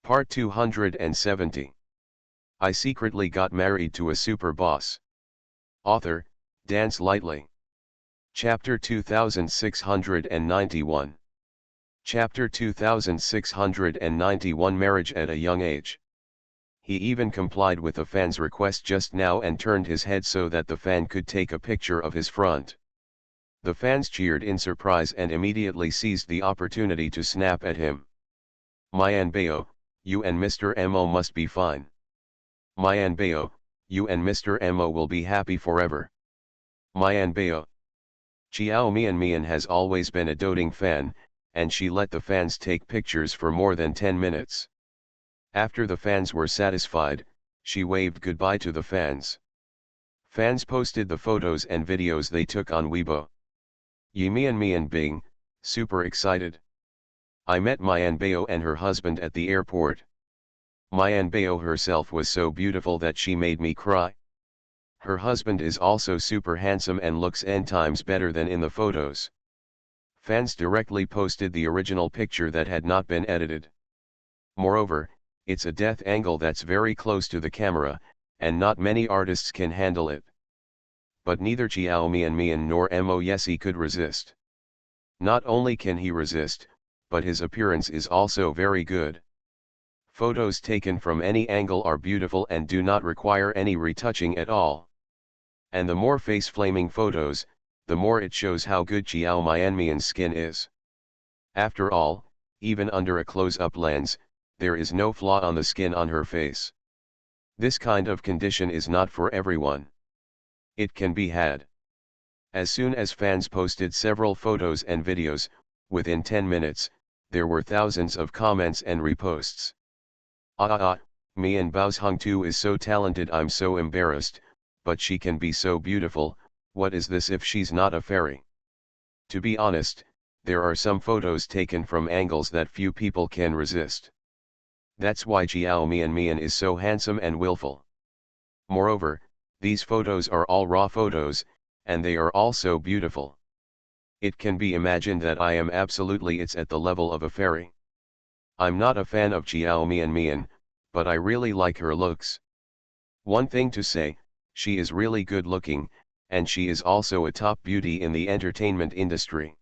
Part 270. I secretly got married to a super boss. Author, Dance Lightly. Chapter 2691. Chapter 2691 Marriage at a Young Age. He even complied with a fan's request just now and turned his head so that the fan could take a picture of his front. The fans cheered in surprise and immediately seized the opportunity to snap at him. Mayan Bayo, you and Mr. Mo must be fine. Mayan Bayo, you and Mr. Mo will be happy forever. Mayan Bayo. Chiao Mian has always been a doting fan, and she let the fans take pictures for more than 10 minutes. After the fans were satisfied, she waved goodbye to the fans. Fans posted the photos and videos they took on Weibo. Mian Bing, super excited. I met Mayan Bayo and her husband at the airport. Mayan Bayo herself was so beautiful that she made me cry. Her husband is also super handsome and looks 10 times better than in the photos. Fans directly posted the original picture that had not been edited. Moreover, it's a death angle that's very close to the camera, and not many artists can handle it. But neither Chiao Mian nor Mo Yesi could resist. Not only can he resist, but his appearance is also very good. Photos taken from any angle are beautiful and do not require any retouching at all. And the more face-flaming photos, the more it shows how good Chiao Mian's skin is. After all, even under a close-up lens, there is no flaw on the skin on her face. This kind of condition is not for everyone. It can be had. As soon as fans posted several photos and videos, within 10 minutes, there were thousands of comments and reposts. Mian Bao's Hung Tu is so talented, I'm so embarrassed, but she can be so beautiful, what is this if she's not a fairy? To be honest, there are some photos taken from angles that few people can resist. That's why Chiao Mian is so handsome and willful. Moreover, these photos are all raw photos, and they are also beautiful. It can be imagined that I am absolutely it's at the level of a fairy. I'm not a fan of Chiao Mian, but I really like her looks. One thing to say, she is really good looking, and she is also a top beauty in the entertainment industry.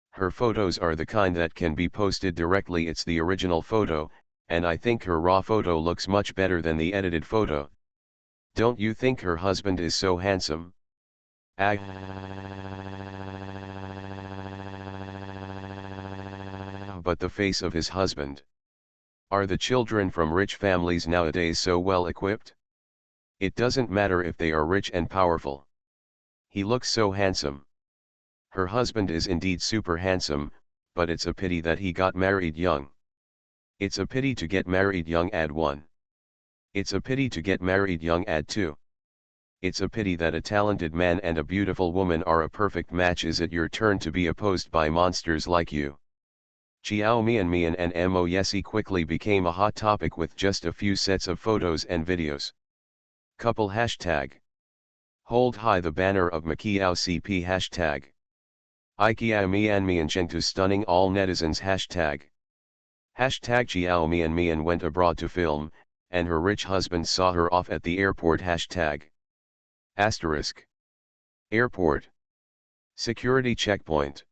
Her photos are the kind that can be posted directly, it's the original photo, and I think her raw photo looks much better than the edited photo. Don't you think her husband is so handsome? But the face of his husband. Are the children from rich families nowadays so well equipped? It doesn't matter if they are rich and powerful. He looks so handsome. Her husband is indeed super handsome, but it's a pity that he got married young. It's a pity to get married young. Add 1. It's a pity to get married young. Add 2. It's a pity that a talented man and a beautiful woman are a perfect match. Is it your turn to be opposed by monsters like you? Chiao Mian and Mo Yesi quickly became a hot topic with just a few sets of photos and videos. Couple hashtag. Hold high the banner of Makiao CP hashtag. Ikiao Mian Cheng to stunning all netizens hashtag. Hashtag Chiao Mian went abroad to film, and her rich husband saw her off at the airport hashtag. Asterisk. Airport. Security checkpoint.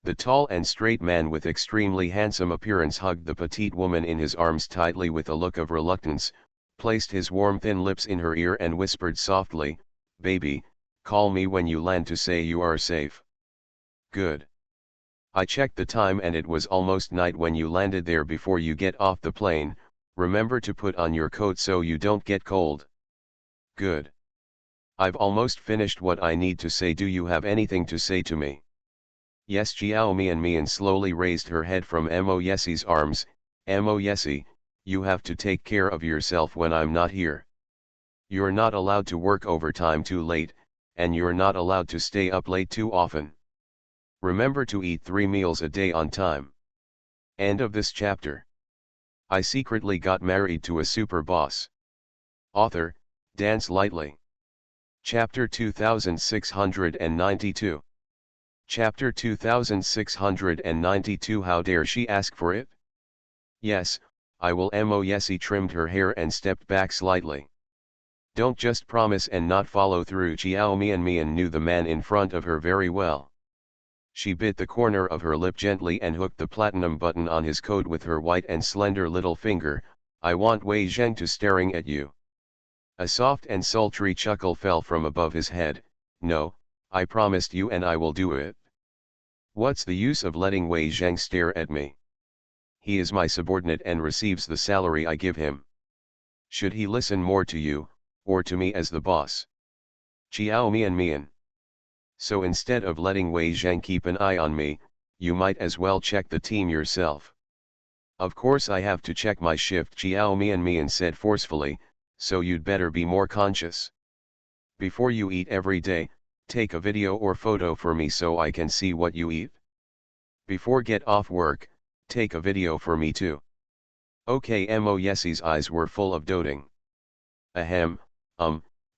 The tall and straight man with extremely handsome appearance hugged the petite woman in his arms tightly with a look of reluctance, placed his warm thin lips in her ear and whispered softly, "Baby, call me when you land to say you are safe." Good. I checked the time and it was almost night when you landed there. Before you get off the plane, remember to put on your coat so you don't get cold. Good. I've almost finished what I need to say. Do you have anything to say to me? Yes. Chiao Mian slowly raised her head from Mo Yesi's arms. Mo Yesi, you have to take care of yourself when I'm not here. You're not allowed to work overtime too late, and you're not allowed to stay up late too often. Remember to eat 3 meals a day on time. End of this chapter. I secretly got married to a super boss. Author, Dance Lightly. Chapter 2692. Chapter 2692. How dare she ask for it? Yes, I will. Yessie trimmed her hair and stepped back slightly. Don't just promise and not follow through. Xiao Mian knew the man in front of her very well. She bit the corner of her lip gently and hooked the platinum button on his coat with her white and slender little finger. I want Wei Zheng to staring at you. A soft and sultry chuckle fell from above his head. No, I promised you and I will do it. What's the use of letting Wei Zheng stare at me? He is my subordinate and receives the salary I give him. Should he listen more to you, or to me as the boss? Xiao Mian. So instead of letting Wei Zheng keep an eye on me, you might as well check the team yourself. Of course I have to check my shift, Xiao Mian said forcefully, so you'd better be more conscious. Before you eat every day, take a video or photo for me so I can see what you eat. Before get off work, take a video for me too. Okay. Mo Yessie's eyes were full of doting. Ahem,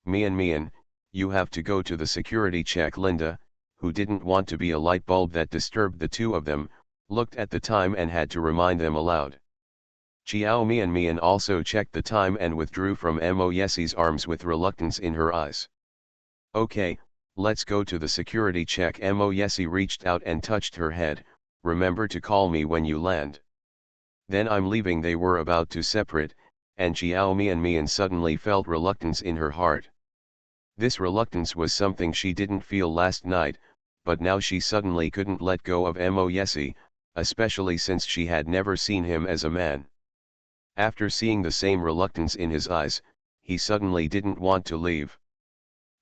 Mian, you have to go to the security check. Linda, who didn't want to be a light bulb that disturbed the two of them, looked at the time and had to remind them aloud. Xiao Mian also checked the time and withdrew from Mo Yessie's arms with reluctance in her eyes. Okay, let's go to the security check. Mo Yessie reached out and touched her head. Remember to call me when you land. Then I'm leaving. They were about to separate, and Xiao Mian suddenly felt reluctance in her heart. This reluctance was something she didn't feel last night, but now she suddenly couldn't let go of Mo Yessie, especially since she had never seen him as a man. After seeing the same reluctance in his eyes, he suddenly didn't want to leave.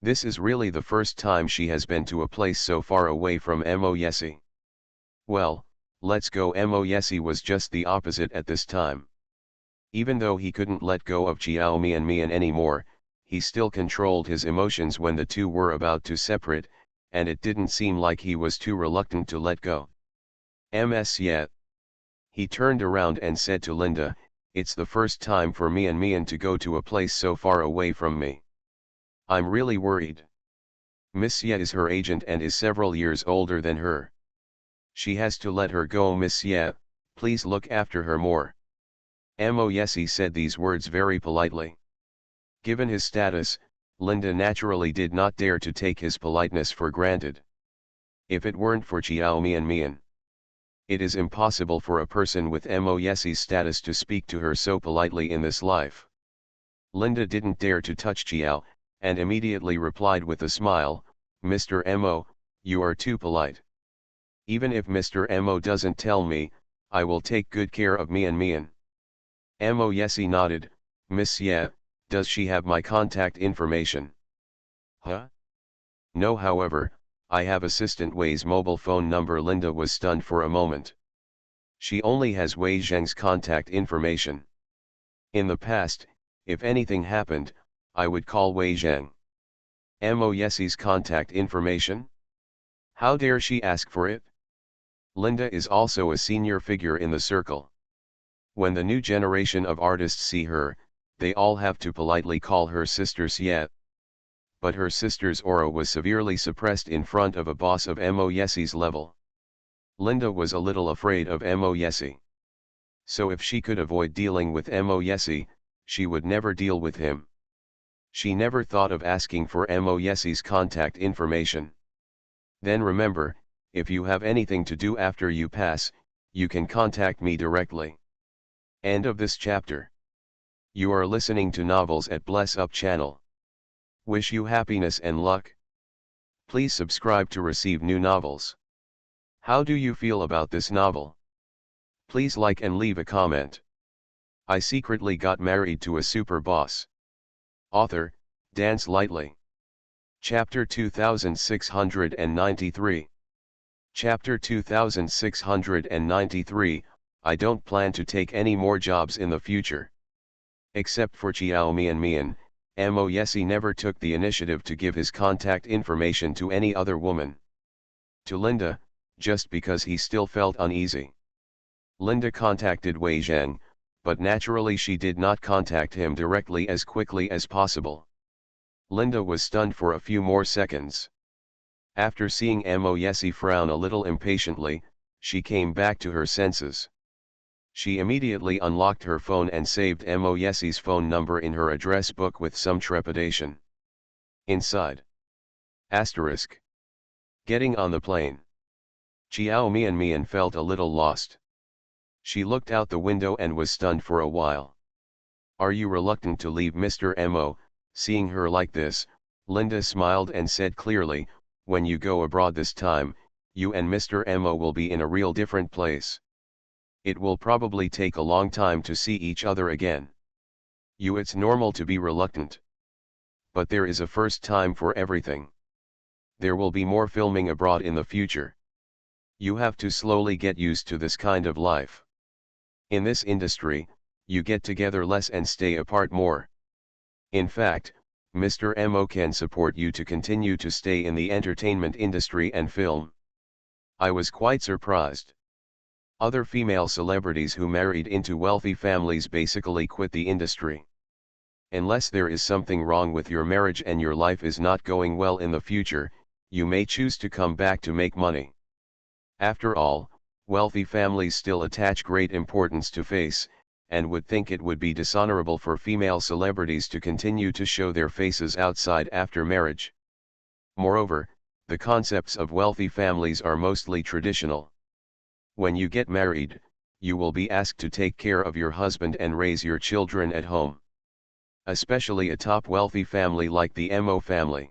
This is really the first time she has been to a place so far away from Mo Yessie. Well, let's go. Mo Yessie was just the opposite at this time. Even though he couldn't let go of Xiao Mian anymore, he still controlled his emotions when the two were about to separate, and it didn't seem like he was too reluctant to let go. Yeah. He turned around and said to Linda, it's the first time for Mian to go to a place so far away from me. I'm really worried. Miss Ye is her agent and is several years older than her. She has to let her go. Miss Ye, please look after her more. Mo Yessie said these words very politely. Given his status, Linda naturally did not dare to take his politeness for granted. If it weren't for Xiao Mian, it is impossible for a person with Mo Yessie's status to speak to her so politely in this life. Linda didn't dare to touch Xiao, and immediately replied with a smile, Mr. Mo, you are too polite. Even if Mr. Mo doesn't tell me, I will take good care of Mian. Mo Yessie nodded. Miss Ye, does she have my contact information? Huh? No, however, I have Assistant Wei's mobile phone number. Linda was stunned for a moment. She only has Wei Zheng's contact information. In the past, if anything happened, I would call Wei Zheng. Mo Yessie's contact information? How dare she ask for it? Linda is also a senior figure in the circle. When the new generation of artists see her, they all have to politely call her Sister Xie. But her sister's aura was severely suppressed in front of a boss of Mo Yessie's level. Linda was a little afraid of Mo Yessie. So if she could avoid dealing with Mo Yessie, she would never deal with him. She never thought of asking for Mo Yessie's contact information. Then remember, if you have anything to do after you pass, you can contact me directly. End of this chapter. You are listening to Novels at Bless Up channel. Wish you happiness and luck. Please subscribe to receive new novels. How do you feel about this novel? Please like and leave a comment. I secretly got married to a super boss. Author, Dance Lightly. Chapter 2693. Chapter 2693, I don't plan to take any more jobs in the future. Except for Xiao Mian, Mo Yessie never took the initiative to give his contact information to any other woman. To Linda, just because he still felt uneasy. Linda contacted Wei Zheng, but naturally she did not contact him directly as quickly as possible. Linda was stunned for a few more seconds. After seeing Mo Yessie frown a little impatiently, she came back to her senses. She immediately unlocked her phone and saved Mo Yesi's phone number in her address book with some trepidation. Inside. Asterisk. Getting on the plane. Chiao Mian felt a little lost. She looked out the window and was stunned for a while. Are you reluctant to leave Mr. Mo? Seeing her like this, Linda smiled and said clearly, when you go abroad this time, you and Mr. Mo will be in a real different place. It will probably take a long time to see each other again. It's normal to be reluctant. But there is a first time for everything. There will be more filming abroad in the future. You have to slowly get used to this kind of life. In this industry, you get together less and stay apart more. In fact, Mr. Mo can support you to continue to stay in the entertainment industry and film. I was quite surprised. Other female celebrities who married into wealthy families basically quit the industry. Unless there is something wrong with your marriage and your life is not going well in the future, you may choose to come back to make money. After all, wealthy families still attach great importance to face, and would think it would be dishonorable for female celebrities to continue to show their faces outside after marriage. Moreover, the concepts of wealthy families are mostly traditional. When you get married, you will be asked to take care of your husband and raise your children at home. Especially a top wealthy family like the Mo family.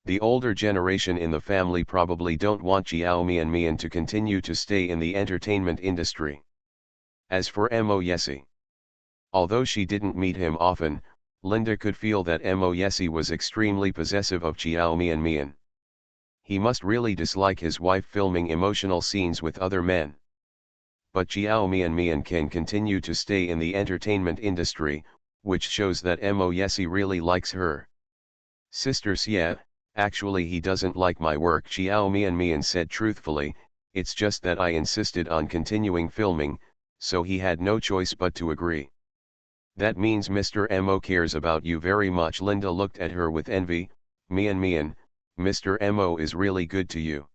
The older generation in the family probably don't want Chiao Mian to continue to stay in the entertainment industry. As for Mo Yesi, although she didn't meet him often, Linda could feel that Mo Yesi was extremely possessive of Chiao Mian. He must really dislike his wife filming emotional scenes with other men. But Chiao Mian can continue to stay in the entertainment industry, which shows that Mo Yesi really likes her. Sister Xie, actually he doesn't like my work, Chiao Mian said truthfully, it's just that I insisted on continuing filming, so he had no choice but to agree. That means Mr. Mo cares about you very much. Linda looked at her with envy. Mian, Mr. Mo is really good to you.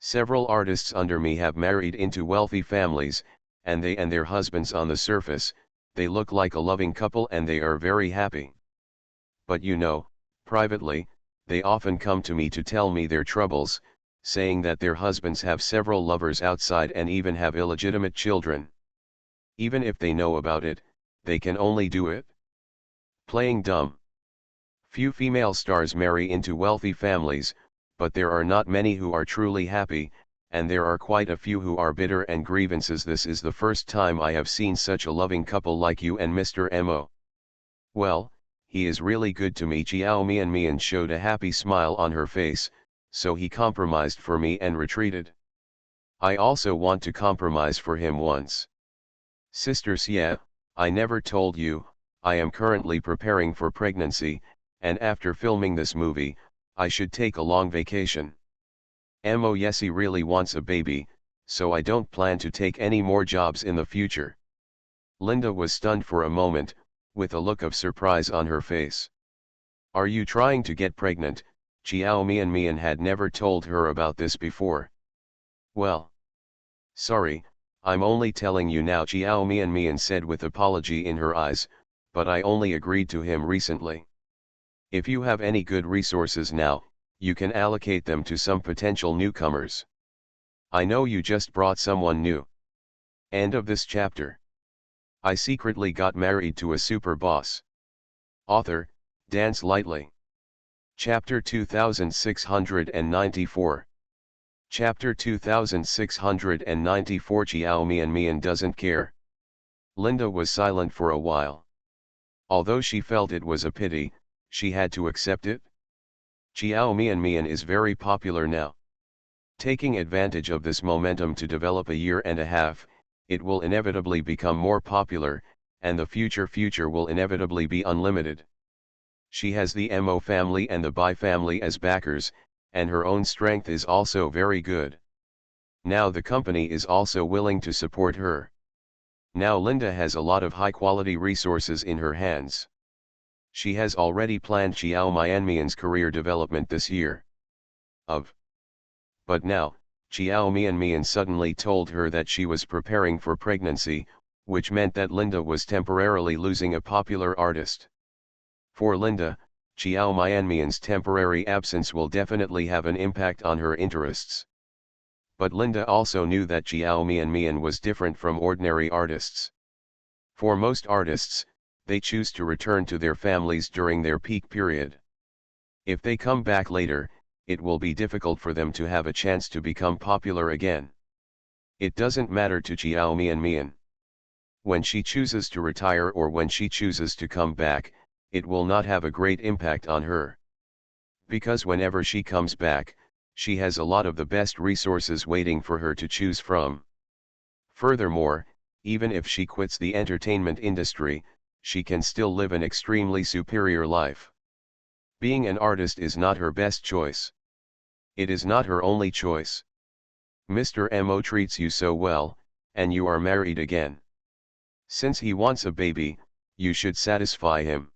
Several artists under me have married into wealthy families, and they and their husbands on the surface, they look like a loving couple and they are very happy. But privately, they often come to me to tell me their troubles, saying that their husbands have several lovers outside and even have illegitimate children. Even if they know about it, they can only do it playing dumb. Few female stars marry into wealthy families, but there are not many who are truly happy, and there are quite a few who are bitter and grievances. This is the first time I have seen such a loving couple like you and Mr. Mo. Well, he is really good to me. Chiao Mian showed a happy smile on her face, so he compromised for me and retreated. I also want to compromise for him once. Sister Xie, I never told you, I am currently preparing for pregnancy, and after filming this movie, I should take a long vacation. Mo Yesi really wants a baby, so I don't plan to take any more jobs in the future. Linda was stunned for a moment, with a look of surprise on her face. Are you trying to get pregnant? Chiao Mian had never told her about this before. Well. Sorry, I'm only telling you now, Chiao Mian said with apology in her eyes, but I only agreed to him recently. If you have any good resources now, you can allocate them to some potential newcomers. I know you just brought someone new. End of this chapter. I secretly got married to a super boss. Author, Dance Lightly. Chapter 2694. Chapter 2694. Chiao Mian doesn't care. Linda was silent for a while. Although she felt it was a pity, she had to accept it. Chiao Mian is very popular now. Taking advantage of this momentum to develop a year and a half, it will inevitably become more popular, and the future will inevitably be unlimited. She has the Mo family and the Bai family as backers, and her own strength is also very good. Now the company is also willing to support her. Now Linda has a lot of high-quality resources in her hands. She has already planned Chiao Mian's career development this year. But now, Chiao Mian suddenly told her that she was preparing for pregnancy, which meant that Linda was temporarily losing a popular artist. For Linda, Chiao Mian's temporary absence will definitely have an impact on her interests. But Linda also knew that Chiao Mian was different from ordinary artists. For most artists, they choose to return to their families during their peak period. If they come back later, it will be difficult for them to have a chance to become popular again. It doesn't matter to Chiao Mian. When she chooses to retire or when she chooses to come back, it will not have a great impact on her. Because whenever she comes back, she has a lot of the best resources waiting for her to choose from. Furthermore, even if she quits the entertainment industry, she can still live an extremely superior life. Being an artist is not her best choice. It is not her only choice. Mr. Mo treats you so well, and you are married again. Since he wants a baby, you should satisfy him.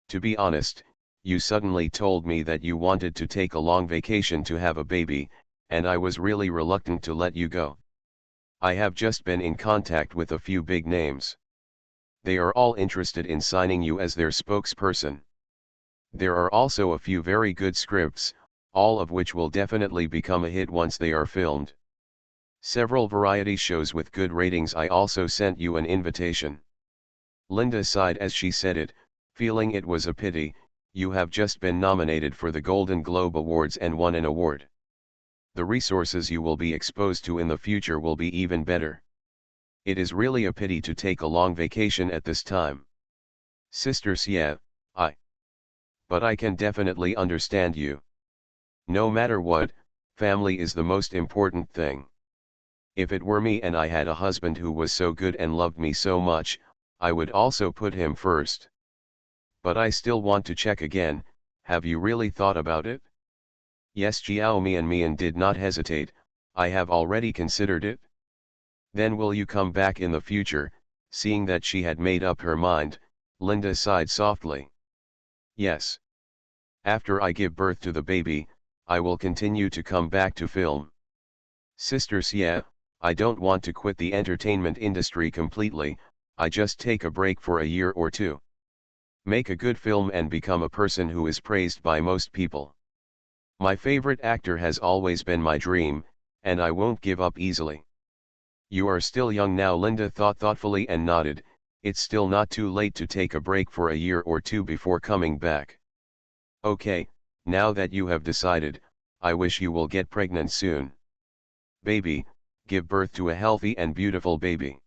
To be honest, you suddenly told me that you wanted to take a long vacation to have a baby, and I was really reluctant to let you go. I have just been in contact with a few big names. They are all interested in signing you as their spokesperson. There are also a few very good scripts, all of which will definitely become a hit once they are filmed. Several variety shows with good ratings. I also sent you an invitation. Linda sighed as she said it, feeling it was a pity. You have just been nominated for the Golden Globe Awards and won an award. The resources you will be exposed to in the future will be even better. It is really a pity to take a long vacation at this time. Sister Xie, but I can definitely understand you. No matter what, family is the most important thing. If it were me and I had a husband who was so good and loved me so much, I would also put him first. But I still want to check again, have you really thought about it? Yes, Chiao Mian did not hesitate, I have already considered it. Then will you come back in the future? Seeing that she had made up her mind, Linda sighed softly. Yes. After I give birth to the baby, I will continue to come back to film. Sister Xie, I don't want to quit the entertainment industry completely, I just take a break for a year or two. Make a good film and become a person who is praised by most people. My favorite actor has always been my dream, and I won't give up easily. You are still young now. Linda thought thoughtfully and nodded, it's still not too late to take a break for a year or two before coming back. Okay, now that you have decided, I wish you will get pregnant soon. Baby, give birth to a healthy and beautiful baby.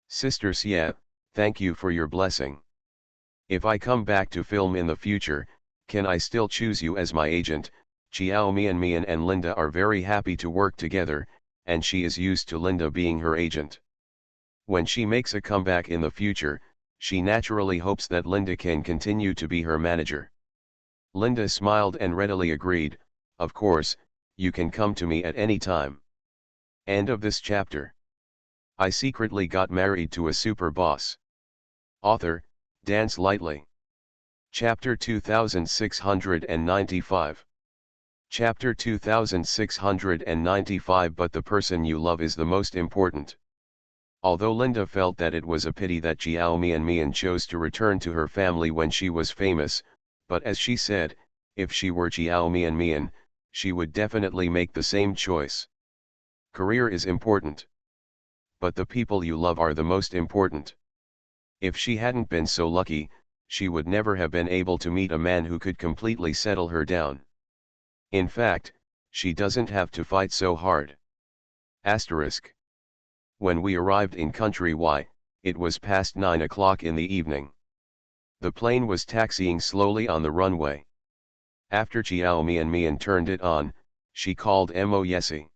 Sister Xie, thank you for your blessing. If I come back to film in the future, can I still choose you as my agent? Chiao Mian and Linda are very happy to work together, and she is used to Linda being her agent. When she makes a comeback in the future, she naturally hopes that Linda can continue to be her manager. Linda smiled and readily agreed, of course, you can come to me at any time. End of this chapter. I secretly got married to a super boss. Author, Dance Lightly. Chapter 2695. Chapter 2695. But the person you love is the most important. Although Linda felt that it was a pity that Chiao Mian chose to return to her family when she was famous, but as she said, if she were Chiao Mian, she would definitely make the same choice. Career is important. But the people you love are the most important. If she hadn't been so lucky, she would never have been able to meet a man who could completely settle her down. In fact, she doesn't have to fight so hard. Asterisk. When we arrived in country Y, it was past 9 o'clock in the evening. The plane was taxiing slowly on the runway. After Chiao Mian turned it on, she called Mo Yesi.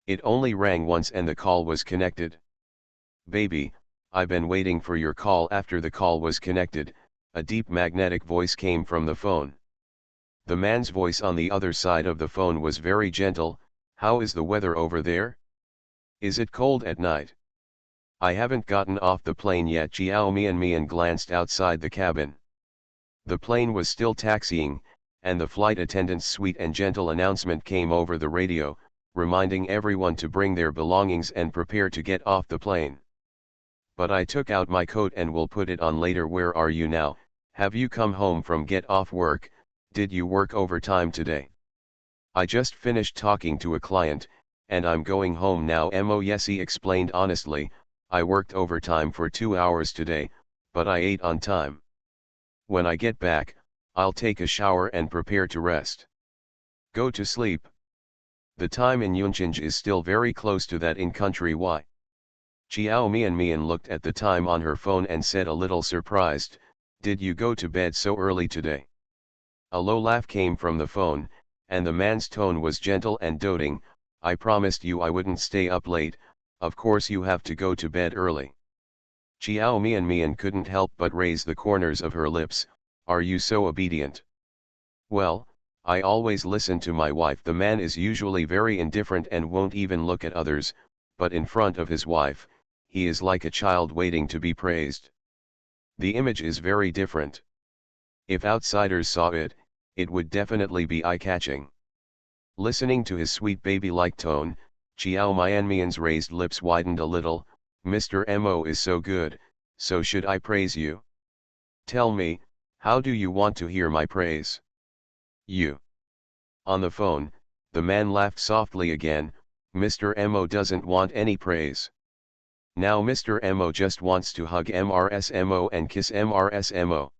It only rang once and the call was connected. Baby, I've been waiting for your call. After the call was connected, a deep magnetic voice came from the phone. The man's voice on the other side of the phone was very gentle. How is the weather over there? Is it cold at night? I haven't gotten off the plane yet. Chiao Mian glanced outside the cabin. The plane was still taxiing, and the flight attendant's sweet and gentle announcement came over the radio, reminding everyone to bring their belongings and prepare to get off the plane. But I took out my coat and will put it on later. Where are you now? Have you come home from get off work? Did you work overtime today? I just finished talking to a client, and I'm going home now. Yes, he explained honestly, I worked overtime for 2 hours today, but I ate on time. When I get back, I'll take a shower and prepare to rest. Go to sleep. The time in Yunchinj is still very close to that in country Y. Chiao Mian looked at the time on her phone and said a little surprised, did you go to bed so early today? A low laugh came from the phone, and the man's tone was gentle and doting. I promised you I wouldn't stay up late, of course you have to go to bed early. Chiao Mian couldn't help but raise the corners of her lips. Are you so obedient? Well, I always listen to my wife. The man is usually very indifferent and won't even look at others, but in front of his wife, he is like a child waiting to be praised. The image is very different. If outsiders saw it, it would definitely be eye-catching. Listening to his sweet baby-like tone, Chiao Mian's raised lips widened a little. Mr. Mo is so good, so should I praise you? Tell me, how do you want to hear my praise? You. On the phone, the man laughed softly again. Mr. Mo doesn't want any praise. Now Mr. Mo just wants to hug Mo and kiss Mo.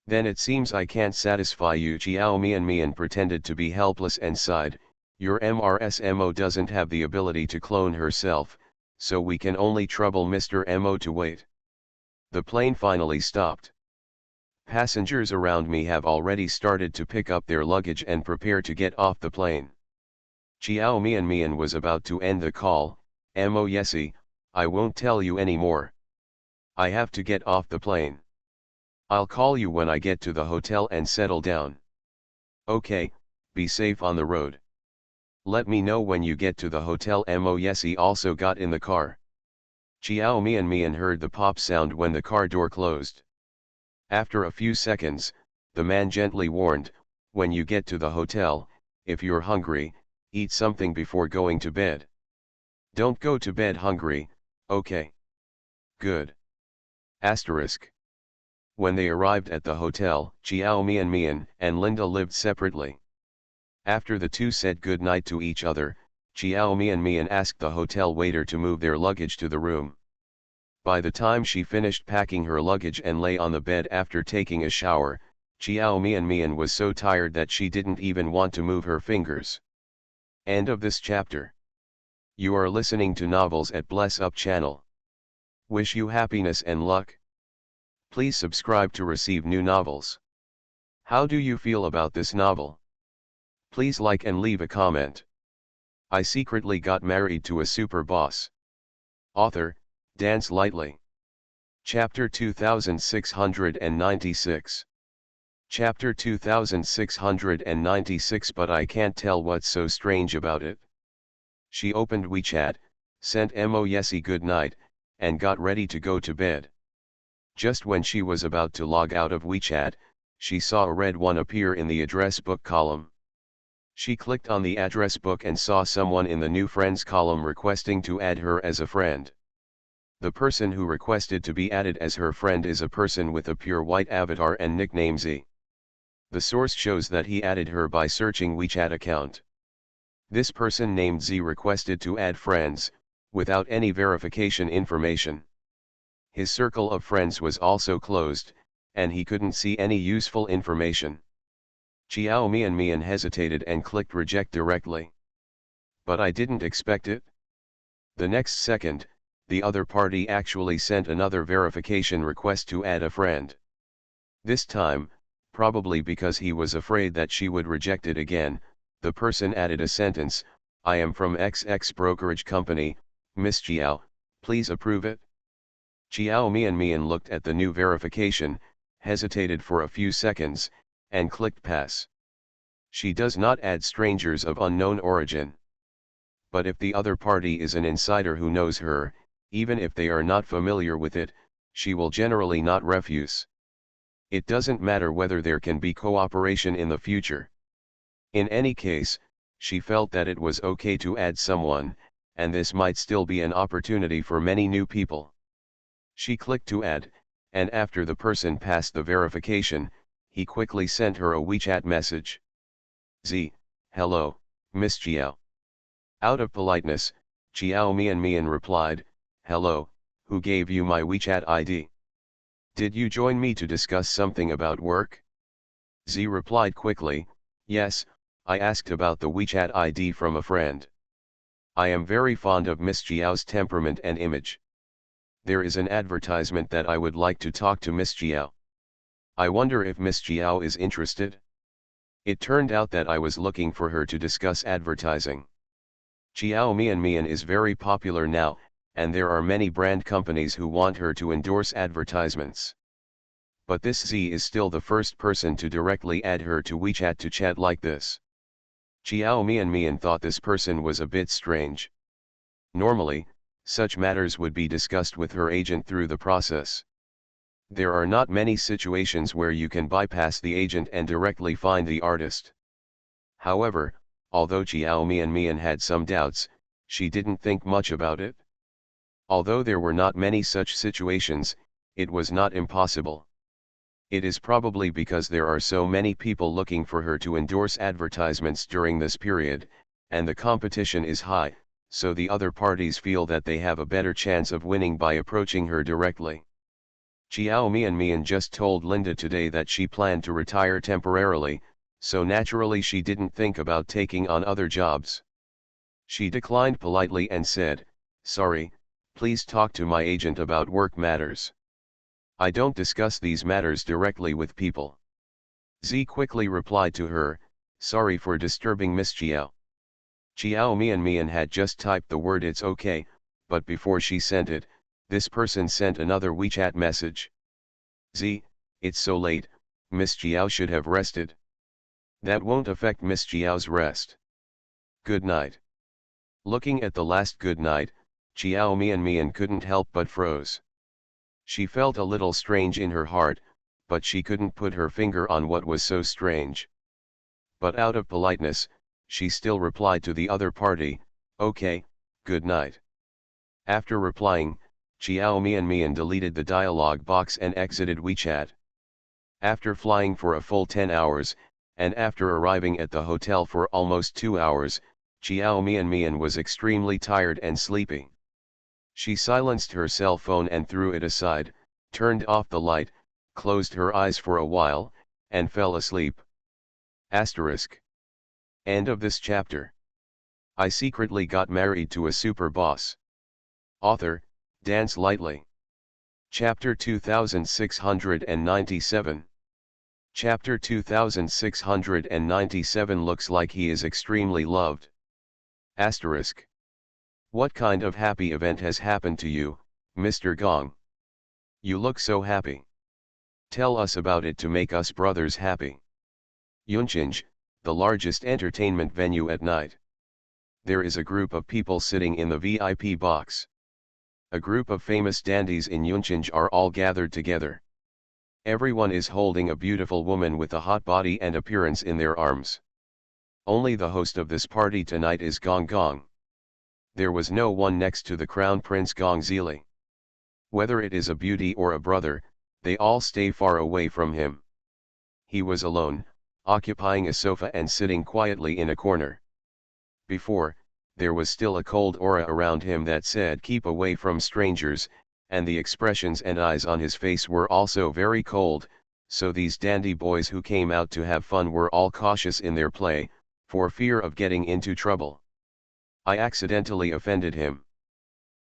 Then it seems I can't satisfy you. Chiao Mian pretended to be helpless and sighed. Your Mo doesn't have the ability to clone herself, so we can only trouble Mr. Mo to wait. The plane finally stopped. Passengers around me have already started to pick up their luggage and prepare to get off the plane. Chiao Mian was about to end the call. Mo Yesi, I won't tell you anymore. I have to get off the plane. I'll call you when I get to the hotel and settle down. Okay, be safe on the road. Let me know when you get to the hotel. Mo Yesi also got in the car. Chiao Mian heard the pop sound when the car door closed. After a few seconds, the man gently warned, when you get to the hotel, if you're hungry, eat something before going to bed. Don't go to bed hungry, okay? Good. Asterisk. When they arrived at the hotel, Chiao Mian and Linda lived separately. After the two said good night to each other, Chiao Mian asked the hotel waiter to move their luggage to the room. By the time she finished packing her luggage and lay on the bed after taking a shower, Chiao Mian was so tired that she didn't even want to move her fingers. End of this chapter. You are listening to Novels at Bless Up channel. Wish you happiness and luck. Please subscribe to receive new novels. How do you feel about this novel? Please like and leave a comment. I secretly got married to a super boss. Author, Dance Lightly. Chapter 2696. Chapter 2696. But I can't tell what's so strange about it. She opened WeChat, sent Mo Yesi good night, and got ready to go to bed. Just when she was about to log out of WeChat, she saw a red one appear in the address book column. She clicked on the address book and saw someone in the new friends column requesting to add her as a friend. The person who requested to be added as her friend is a person with a pure white avatar and nickname Z. The source shows that he added her by searching WeChat account. This person named Z requested to add friends, without any verification information. His circle of friends was also closed, and he couldn't see any useful information. Chiao Mian hesitated and clicked reject directly. But I didn't expect it. The next second, the other party actually sent another verification request to add a friend. This time, probably because he was afraid that she would reject it again, the person added a sentence, I am from XX brokerage company, Miss Chiao, please approve it. Chiao Mian looked at the new verification, hesitated for a few seconds, and clicked pass. She does not add strangers of unknown origin. But if the other party is an insider who knows her, even if they are not familiar with it, she will generally not refuse. It doesn't matter whether there can be cooperation in the future. In any case, she felt that it was okay to add someone, and this might still be an opportunity for many new people. She clicked to add, and after the person passed the verification, he quickly sent her a WeChat message. Z, hello, Miss Jiao. Out of politeness, Jiao Mian replied, hello, who gave you my WeChat ID? Did you join me to discuss something about work? Z replied quickly, yes, I asked about the WeChat ID from a friend. I am very fond of Miss Jiao's temperament and image. There is an advertisement that I would like to talk to Miss Jiao. I wonder if Miss Jiao is interested? It turned out that I was looking for her to discuss advertising. Jiao Mian is very popular now, and there are many brand companies who want her to endorse advertisements. But this Z is still the first person to directly add her to WeChat to chat like this. Jiao Mian thought this person was a bit strange. Normally, such matters would be discussed with her agent through the process. There are not many situations where you can bypass the agent and directly find the artist. However, although Jiao Mian had some doubts, she didn't think much about it. Although there were not many such situations, it was not impossible. It is probably because there are so many people looking for her to endorse advertisements during this period, and the competition is high, so the other parties feel that they have a better chance of winning by approaching her directly. Jiao Mian just told Linda today that she planned to retire temporarily, so naturally she didn't think about taking on other jobs. She declined politely and said, sorry, please talk to my agent about work matters. I don't discuss these matters directly with people. Z quickly replied to her, sorry for disturbing Miss Jiao. Jiao Mian had just typed the word it's okay, but before she sent it, this person sent another WeChat message. Z, it's so late, Miss Jiao should have rested. That won't affect Miss Jiao's rest. Good night. Looking at the last good night, Jiao Mian couldn't help but froze. She felt a little strange in her heart, but she couldn't put her finger on what was so strange. But out of politeness, she still replied to the other party, okay, good night. After replying, Jiao Mian deleted the dialog box and exited WeChat. After flying for a full 10 hours, and after arriving at the hotel for almost 2 hours, Jiao Mian was extremely tired and sleepy. She silenced her cell phone and threw it aside, turned off the light, closed her eyes for a while, and fell asleep. Asterisk. End of this chapter. I secretly got married to a super boss. Author, Dance Lightly. Chapter 2697. Chapter 2697 looks like he is extremely loved. Asterisk. What kind of happy event has happened to you, Mr. Gong? You look so happy. Tell us about it to make us brothers happy. Yunchinj, the largest entertainment venue at night. There is a group of people sitting in the VIP box. A group of famous dandies in Yunchinj are all gathered together. Everyone is holding a beautiful woman with a hot body and appearance in their arms. Only the host of this party tonight is Gong Gong. There was no one next to the Crown Prince Gong Zili. Whether it is a beauty or a brother, they all stay far away from him. He was alone, occupying a sofa and sitting quietly in a corner. Before, there was still a cold aura around him that said keep away from strangers, and the expressions and eyes on his face were also very cold, so these dandy boys who came out to have fun were all cautious in their play, for fear of getting into trouble. I accidentally offended him.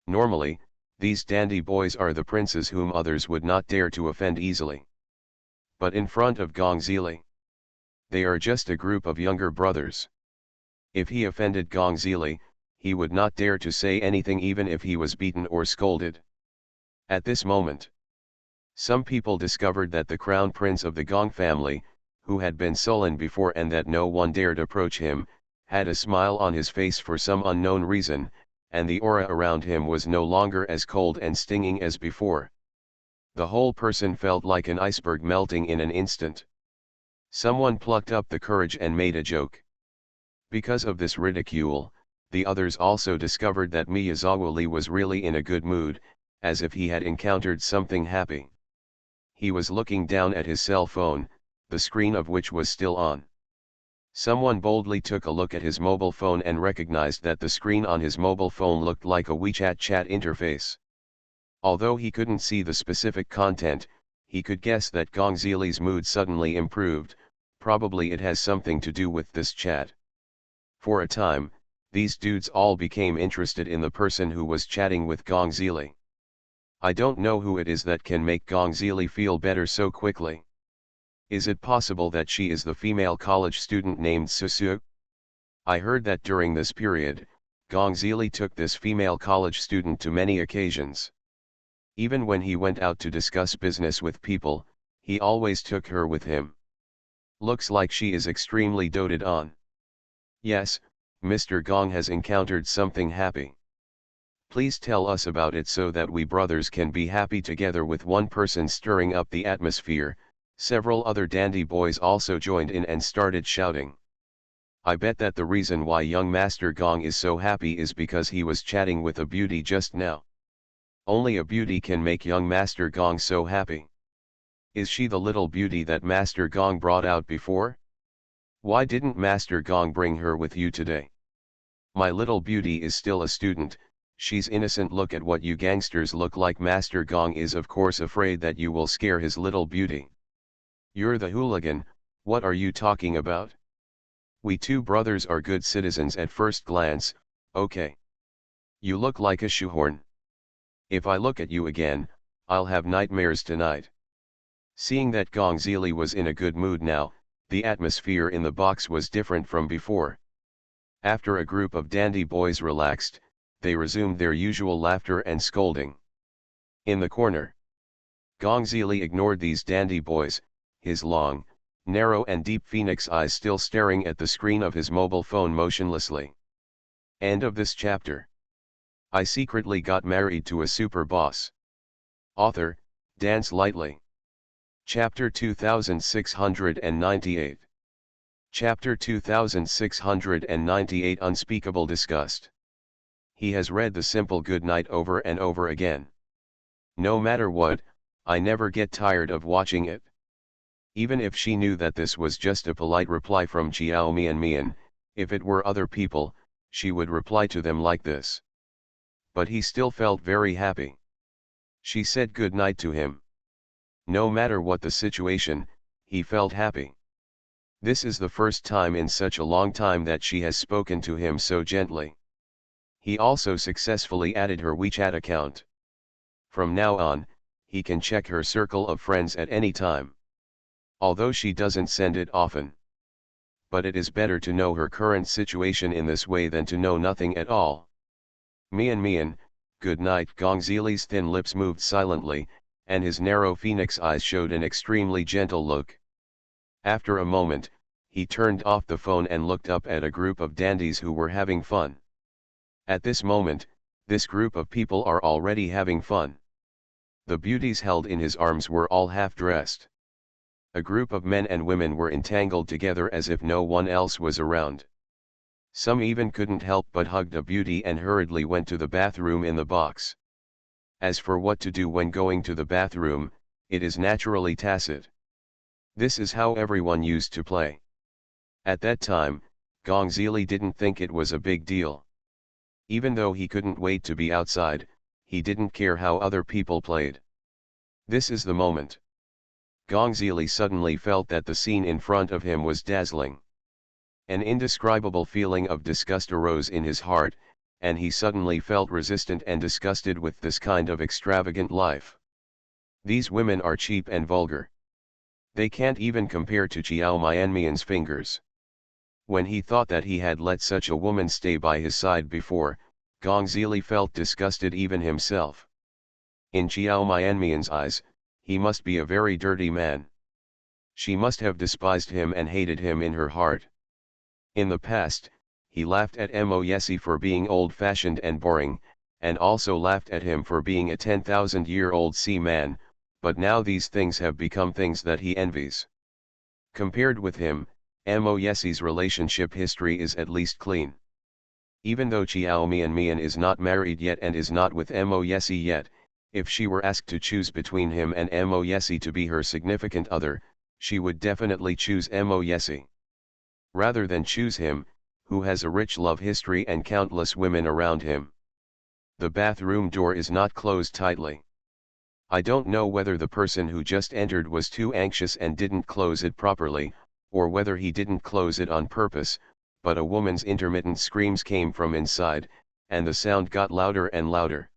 Normally, these dandy boys are the princes whom others would not dare to offend easily. But in front of Gong Zili, they are just a group of younger brothers. If he offended Gong Zili, he would not dare to say anything even if he was beaten or scolded. At this moment, some people discovered that the crown prince of the Gong family, who had been sullen before and that no one dared approach him, had a smile on his face for some unknown reason, and the aura around him was no longer as cold and stinging as before. The whole person felt like an iceberg melting in an instant. Someone plucked up the courage and made a joke. Because of this ridicule, the others also discovered that Miyazawali was really in a good mood, as if he had encountered something happy. He was looking down at his cell phone, the screen of which was still on. Someone boldly took a look at his mobile phone and recognized that the screen on his mobile phone looked like a WeChat chat interface. Although he couldn't see the specific content, he could guess that Gongzili's mood suddenly improved. Probably it has something to do with this chat. For a time, these dudes all became interested in the person who was chatting with Gongzili. I don't know who it is that can make Gongzili feel better so quickly. Is it possible that she is the female college student named Susu? I heard that during this period, Gongzili took this female college student to many occasions. Even when he went out to discuss business with people, he always took her with him. Looks like she is extremely doted on. Yes, Mr. Gong has encountered something happy. Please tell us about it so that we brothers can be happy together. With one person stirring up the atmosphere, several other dandy boys also joined in and started shouting. I bet that the reason why young Master Gong is so happy is because he was chatting with a beauty just now. Only a beauty can make young Master Gong so happy. Is she the little beauty that Master Gong brought out before? Why didn't Master Gong bring her with you today? My little beauty is still a student, she's innocent. Look at what you gangsters look like. Master Gong is of course afraid that you will scare his little beauty. You're the hooligan, what are you talking about? We two brothers are good citizens at first glance, okay. You look like a shoehorn. If I look at you again, I'll have nightmares tonight. Seeing that Gongzili was in a good mood now, the atmosphere in the box was different from before. After a group of dandy boys relaxed, they resumed their usual laughter and scolding. In the corner, Gongzili ignored these dandy boys, his long, narrow and deep phoenix eyes still staring at the screen of his mobile phone motionlessly. End of this chapter. I secretly got married to a super boss. Author, Dance Lightly. Chapter 2698. Chapter 2698. Unspeakable Disgust. He has read The Simple Good Night over and over again. No matter what, I never get tired of watching it. Even if she knew that this was just a polite reply from Chiao Mian, if it were other people, she would reply to them like this. But he still felt very happy. She said good night to him. No matter what the situation, he felt happy. This is the first time in such a long time that she has spoken to him so gently. He also successfully added her WeChat account. From now on, he can check her circle of friends at any time. Although she doesn't send it often. But it is better to know her current situation in this way than to know nothing at all. Mian, good night. Gongzili's thin lips moved silently, and his narrow phoenix eyes showed an extremely gentle look. After a moment, he turned off the phone and looked up at a group of dandies who were having fun. At this moment, this group of people are already having fun. The beauties held in his arms were all half-dressed. A group of men and women were entangled together as if no one else was around. Some even couldn't help but hugged a beauty and hurriedly went to the bathroom in the box. As for what to do when going to the bathroom, it is naturally tacit. This is how everyone used to play. At that time, Gongzili didn't think it was a big deal. Even though he couldn't wait to be outside, he didn't care how other people played. This is the moment. Gongzili suddenly felt that the scene in front of him was dazzling. An indescribable feeling of disgust arose in his heart, and he suddenly felt resistant and disgusted with this kind of extravagant life. These women are cheap and vulgar. They can't even compare to Chiao Mianmian's fingers. When he thought that he had let such a woman stay by his side before, Gongzili felt disgusted even himself. In Chiao Mianmian's eyes, he must be a very dirty man. She must have despised him and hated him in her heart. In the past, he laughed at Moyesi for being old-fashioned and boring, and also laughed at him for being a 10,000-year-old sea-man, but now these things have become things that he envies. Compared with him, Mo Yesi's relationship history is at least clean. Even though Chiao Mian is not married yet and is not with Mo Yesi yet, if she were asked to choose between him and Mo Yesi to be her significant other, she would definitely choose Mo Yesi. Rather than choose him, who has a rich love history and countless women around him. The bathroom door is not closed tightly. I don't know whether the person who just entered was too anxious and didn't close it properly, or whether he didn't close it on purpose, but a woman's intermittent screams came from inside, and the sound got louder and louder.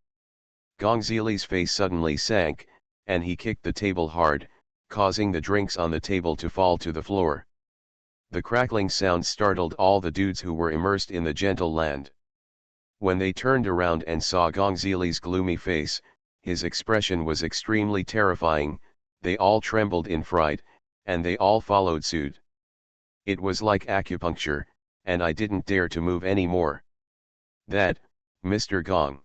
Gong Zili's face suddenly sank, and he kicked the table hard, causing the drinks on the table to fall to the floor. The crackling sound startled all the dudes who were immersed in the gentle land. When they turned around and saw Gong Zili's gloomy face, his expression was extremely terrifying, they all trembled in fright, and they all followed suit. It was like acupuncture, and I didn't dare to move any more. That, Mr. Gong.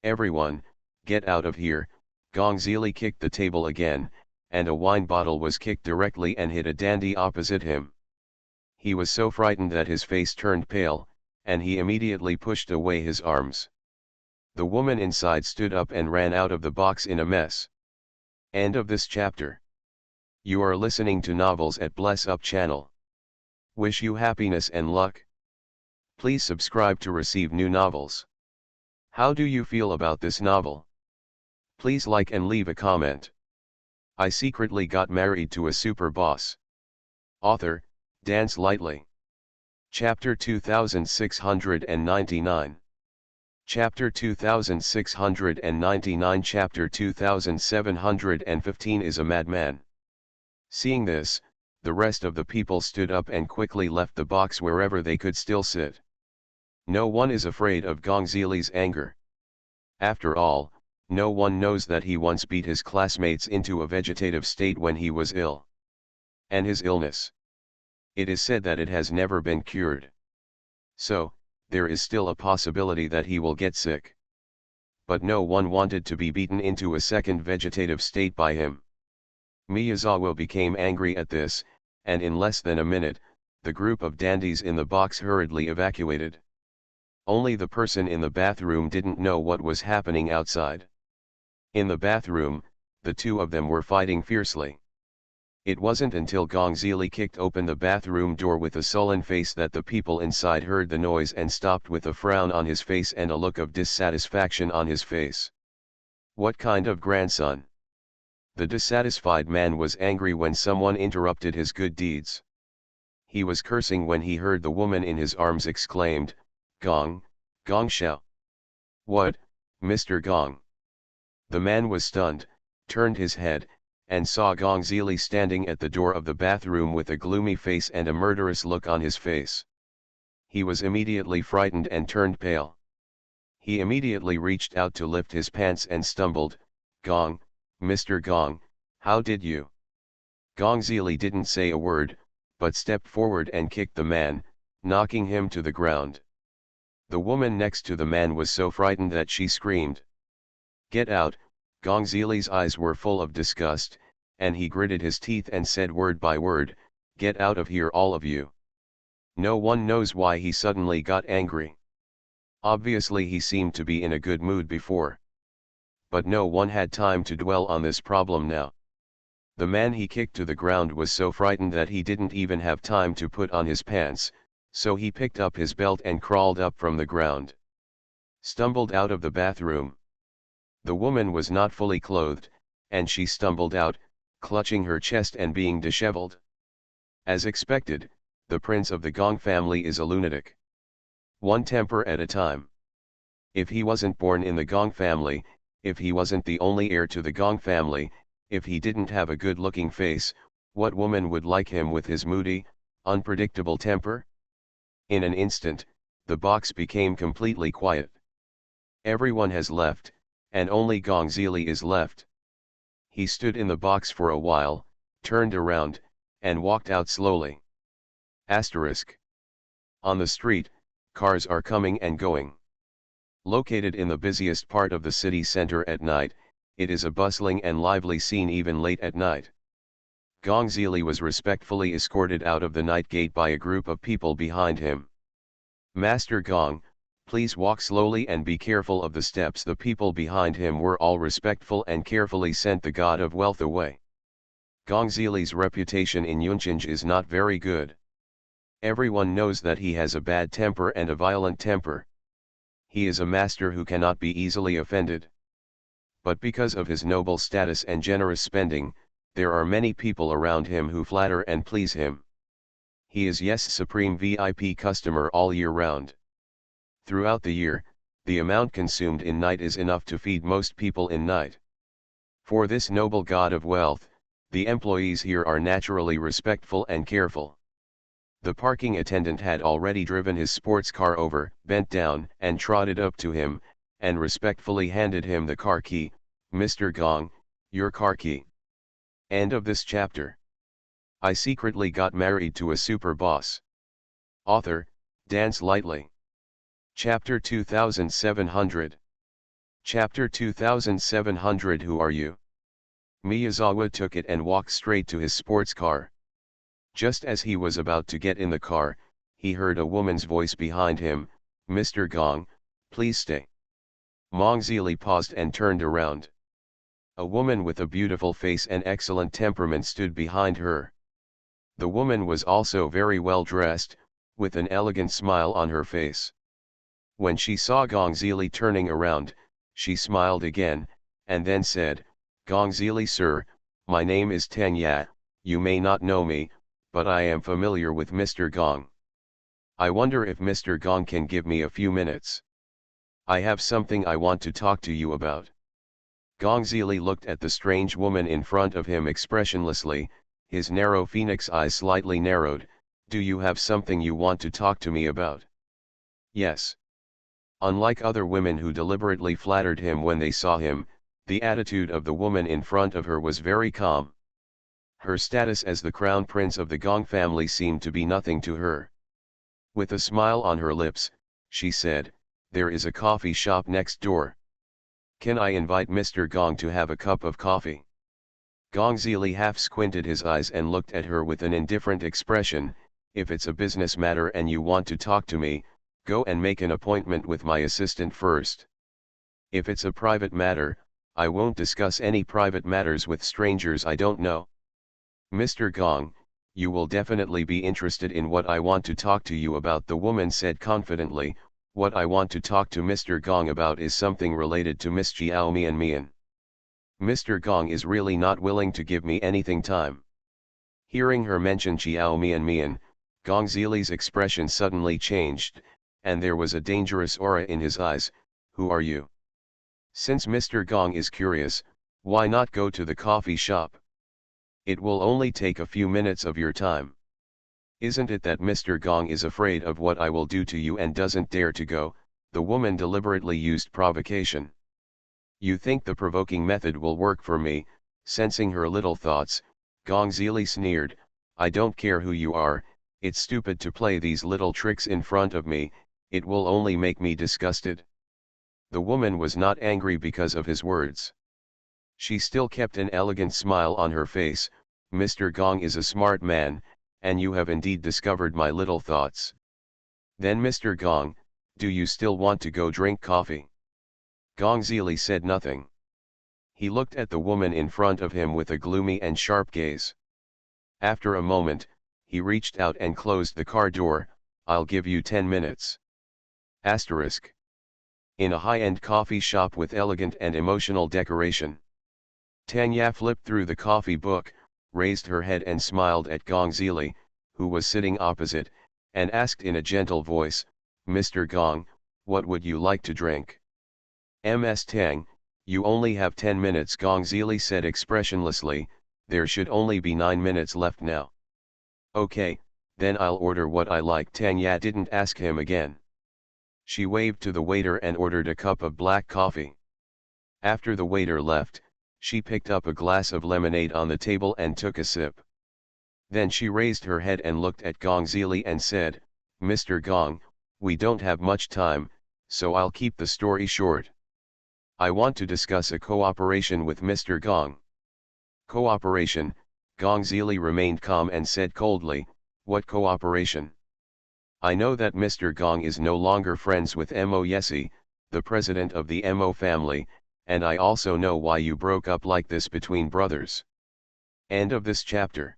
Everyone, get out of here. Gong Zili kicked the table again, and a wine bottle was kicked directly and hit a dandy opposite him. He was so frightened that his face turned pale, and he immediately pushed away his arms. The woman inside stood up and ran out of the box in a mess. End of this chapter. You are listening to Novels at Bless Up channel. Wish you happiness and luck. Please subscribe to receive new novels. How do you feel about this novel? Please like and leave a comment. I secretly got married to a super boss. Author, Dance Lightly. Chapter 2699. Chapter 2699. Chapter 2715 is a madman. Seeing this, the rest of the people stood up and quickly left the box wherever they could still sit. No one is afraid of Gong Zili's anger. After all, no one knows that he once beat his classmates into a vegetative state when he was ill. And his illness. It is said that it has never been cured. So, there is still a possibility that he will get sick. But no one wanted to be beaten into a second vegetative state by him. Miyazawa became angry at this, and in less than a minute, the group of dandies in the box hurriedly evacuated. Only the person in the bathroom didn't know what was happening outside. In the bathroom, the two of them were fighting fiercely. It wasn't until Gong Zili kicked open the bathroom door with a sullen face that the people inside heard the noise and stopped with a frown on his face and a look of dissatisfaction on his face. What kind of grandson? The dissatisfied man was angry when someone interrupted his good deeds. He was cursing when he heard the woman in his arms exclaimed, "Gong, Gong Xiao." "What, Mr. Gong?" The man was stunned, turned his head, and saw Gong Zili standing at the door of the bathroom with a gloomy face and a murderous look on his face. He was immediately frightened and turned pale. He immediately reached out to lift his pants and stumbled, "Gong, Mr. Gong, how did you?" Gong Zili didn't say a word, but stepped forward and kicked the man, knocking him to the ground. The woman next to the man was so frightened that she screamed. "Get out!" Gong Zili's eyes were full of disgust, and he gritted his teeth and said word by word, "Get out of here all of you." No one knows why he suddenly got angry. Obviously he seemed to be in a good mood before. But no one had time to dwell on this problem now. The man he kicked to the ground was so frightened that he didn't even have time to put on his pants, so he picked up his belt and crawled up from the ground. Stumbled out of the bathroom. The woman was not fully clothed, and she stumbled out, clutching her chest and being disheveled. As expected, the prince of the Gong family is a lunatic. One temper at a time. If he wasn't born in the Gong family, if he wasn't the only heir to the Gong family, if he didn't have a good-looking face, what woman would like him with his moody, unpredictable temper? In an instant, the box became completely quiet. Everyone has left, and only Gong Zili is left. He stood in the box for a while, turned around, and walked out slowly. Asterisk. On the street, cars are coming and going. Located in the busiest part of the city center at night, it is a bustling and lively scene even late at night. Gong Zili was respectfully escorted out of the night gate by a group of people behind him. "Master Gong, please walk slowly and be careful of the steps." The people behind him were all respectful and carefully sent the god of wealth away. Gong Zili's reputation in Yunchinj is not very good. Everyone knows that he has a bad temper and a violent temper. He is a master who cannot be easily offended. But because of his noble status and generous spending, there are many people around him who flatter and please him. He is supreme VIP customer all year round. Throughout the year, the amount consumed in night is enough to feed most people in night. For this noble god of wealth, the employees here are naturally respectful and careful. The parking attendant had already driven his sports car over, bent down, and trotted up to him, and respectfully handed him the car key. "Mr. Gong, your car key." End of this chapter. I secretly got married to a super boss. Author, Dance Lightly. Chapter 2700. Chapter 2700. Who are you? Miyazawa took it and walked straight to his sports car. Just as he was about to get in the car, he heard a woman's voice behind him. "Mr. Gong, please stay." Mong Zili paused and turned around. A woman with a beautiful face and excellent temperament stood behind her. The woman was also very well dressed, with an elegant smile on her face. When she saw Gong Zili turning around, she smiled again, and then said, "Gong Zili sir, my name is Tanya. You may not know me, but I am familiar with Mr. Gong. I wonder if Mr. Gong can give me a few minutes. I have something I want to talk to you about." Gong Zili looked at the strange woman in front of him expressionlessly, his narrow phoenix eyes slightly narrowed. "Do you have something you want to talk to me about?" "Yes." Unlike other women who deliberately flattered him when they saw him, the attitude of the woman in front of her was very calm. Her status as the crown prince of the Gong family seemed to be nothing to her. With a smile on her lips, she said, "There is a coffee shop next door. Can I invite Mr. Gong to have a cup of coffee?" Gong Zili half squinted his eyes and looked at her with an indifferent expression. "If it's a business matter and you want to talk to me, go and make an appointment with my assistant first. If it's a private matter, I won't discuss any private matters with strangers I don't know." "Mr. Gong, you will definitely be interested in what I want to talk to you about," the woman said confidently. "What I want to talk to Mr. Gong about is something related to Miss Jiao Mian Mian. Mr. Gong is really not willing to give me anything time." Hearing her mention Jiao Mian Mian, Gong Zili's expression suddenly changed, and there was a dangerous aura in his eyes. "Who are you? Since Mr. Gong is curious, why not go to the coffee shop? It will only take a few minutes of your time. Isn't it that Mr. Gong is afraid of what I will do to you and doesn't dare to go?" The woman deliberately used provocation. "You think the provoking method will work for me?" Sensing her little thoughts, Gong Zili sneered, "I don't care who you are, it's stupid to play these little tricks in front of me, it will only make me disgusted." The woman was not angry because of his words. She still kept an elegant smile on her face. "Mr. Gong is a smart man, and you have indeed discovered my little thoughts. Then Mr. Gong, do you still want to go drink coffee?" Gong Zili said nothing. He looked at the woman in front of him with a gloomy and sharp gaze. After a moment, he reached out and closed the car door. "I'll give you 10 minutes. Asterisk. In a high-end coffee shop with elegant and emotional decoration." Tanya flipped through the coffee book, raised her head and smiled at Gong Zili, who was sitting opposite, and asked in a gentle voice, "Mr. Gong, what would you like to drink?" "Ms. Tang, you only have 10 minutes," Gong Zili said expressionlessly. "There should only be 9 minutes left now." "Okay, then I'll order what I like." Tanya didn't ask him again. She waved to the waiter and ordered a cup of black coffee. After the waiter left, she picked up a glass of lemonade on the table and took a sip. Then she raised her head and looked at Gong Zili and said, "Mr. Gong, we don't have much time, so I'll keep the story short. I want to discuss a cooperation with Mr. Gong." "Cooperation?" Gong Zili remained calm and said coldly, "What cooperation? I know that Mr. Gong is no longer friends with Mo Yesi, the president of the Mo family, and I also know why you broke up like this between brothers." End of this chapter.